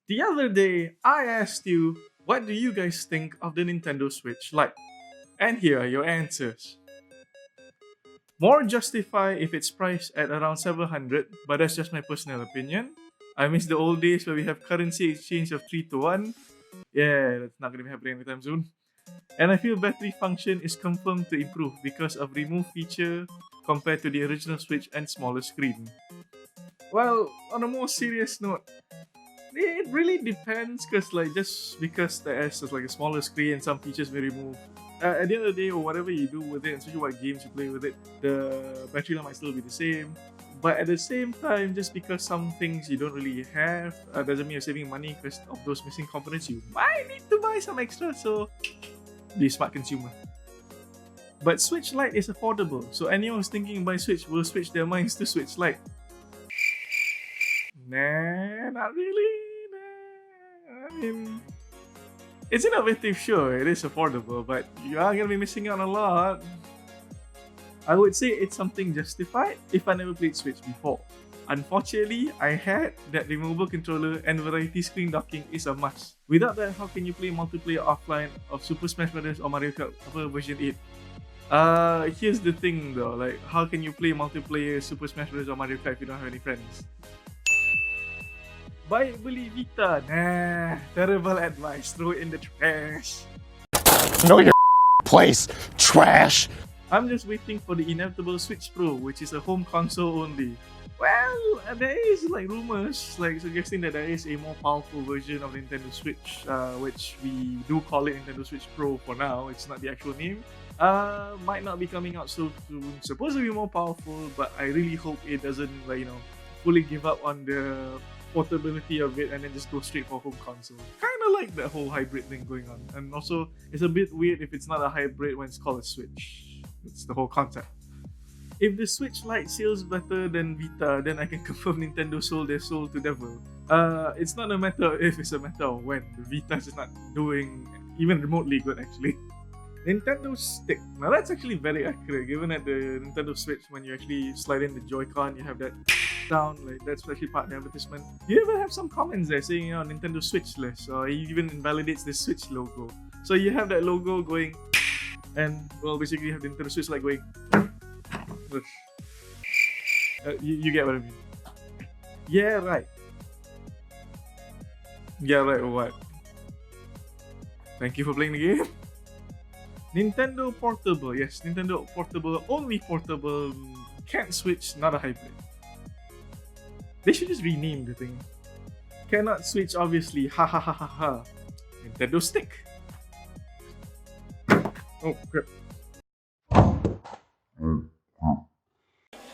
The other day, I asked you, what do you guys think of the Nintendo Switch Lite? And here are your answers. More justify if it's priced at around 700, but that's just my personal opinion. I miss the old days where we have currency exchange of 3 to 1. Yeah, that's not gonna be happening anytime soon. And I feel battery function is confirmed to improve because of remove feature compared to the original Switch and smaller screen. Well, on a more serious note, it really depends because just because the S is like a smaller screen and some features may remove. At the end of the day, or whatever you do with it, especially what games you play with it, the battery life might still be the same. But at the same time, just because some things you don't really have doesn't mean you're saving money because of those missing components. You might need to buy some extra, so be a smart consumer. But Switch Lite is affordable, so anyone who's thinking buy Switch will switch their minds to Switch Lite. Nah, not really. Nah. I mean, it's innovative, sure, it is affordable, but you are gonna be missing out on a lot. I would say it's something justified if I never played Switch before. Unfortunately, I had that removable controller and variety screen docking is a must. Without that, how can you play multiplayer offline of Super Smash Bros. Or Mario Kart version 8? Here's the thing though, like how can you play multiplayer Super Smash Bros. Or Mario Kart if you don't have any friends? Baik beli Vita. Nah, terrible advice. Throw it in the trash. Know your place, trash. I'm just waiting for the inevitable Switch Pro, which is a home console only. Well, there is like rumors like suggesting that there is a more powerful version of Nintendo Switch, which we do call it Nintendo Switch Pro for now. It's not the actual name. Might not be coming out so soon. Supposed to be more powerful, but I really hope it doesn't fully give up on the portability of it and then just go straight for home console. Kind of like that whole hybrid thing going on. And also, it's a bit weird if it's not a hybrid when it's called a Switch. It's the whole concept. If the Switch Lite sells better than Vita, then I can confirm Nintendo sold their soul to devil. It's not a matter of if, it's a matter of when. The Vita is not doing even remotely good actually. Nintendo Stick. Now that's actually very accurate given that the Nintendo Switch, when you actually slide in the Joy-Con, you have that sound, like that's actually part of the advertisement. You even have some comments there saying Nintendo Switchless, or it even invalidates the Switch logo. So you have that logo going, and well, basically you have the Nintendo Switch like going. You get what I mean? Yeah, right. Yeah, right, or what? Thank you for playing the game. Nintendo Portable. Yes, Nintendo Portable. Only portable. Can't switch, not a hybrid. They should just rename the thing. Cannot switch, obviously. Ha ha ha ha ha. Nintendo Stick. Oh, crap.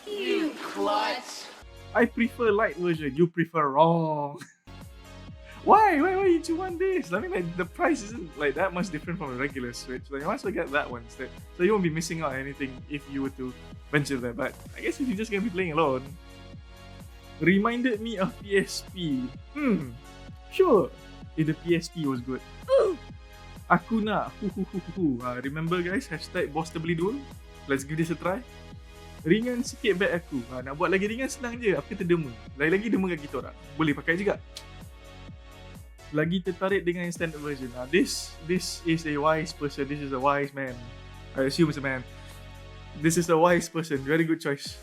You klutz! I prefer light version. You prefer wrong. Why did you want this? I mean, like, the price isn't like that much different from a regular Switch. Like, you might as well get that one instead. So you won't be missing out on anything if you were to venture there. But I guess if you're just gonna be playing alone, reminded me of PSP. Sure. If the PSP was good. Aku nak. Remember guys? Hashtag #BossTerbeliDua. Let's give this a try. Ringan sikit bag aku. Nak buat lagi ringan senang je. Aku terdema. Lagi-lagi dema dengan kita orang. Boleh pakai juga. Lagi tertarik dengan standard version. This is a wise person. This is a wise man. I assume it's a man. This is a wise person. Very good choice.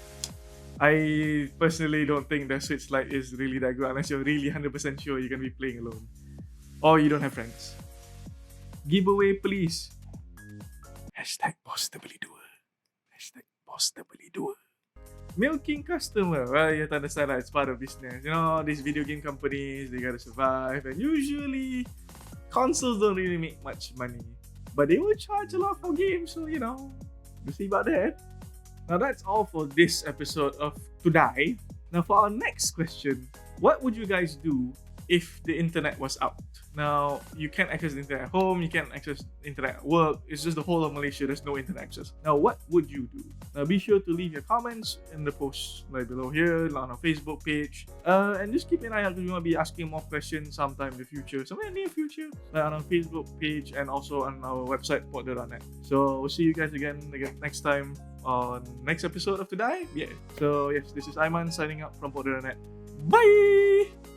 I personally don't think the Switch Lite is really that good unless you're really 100% sure you're going to be playing alone. Or you don't have friends. Giveaway please. Hashtag #BossTerbeliDua. Hashtag #BossTerbeliDua. Milking customer. Well, you have to understand that it's part of business. You know, these video game companies, they gotta survive. And usually, consoles don't really make much money. But they will charge a lot for games, so we'll see about that. Now that's all for this episode of TODIAY. Now for our next question, what would you guys do if the internet was out? Now, you can't access the internet at home, you can't access internet at work, it's just the whole of Malaysia, there's no internet access. Now, what would you do? Now, be sure to leave your comments in the post right below here, on our Facebook page, and just keep an eye out because we might be asking more questions sometime in the future, somewhere in the near future, on our Facebook page and also on our website, PokdeDotNet. So, we'll see you guys again next time on next episode of TODIAY. Yeah. So, yes, this is Aiman signing up from PokdeDotNet. Bye!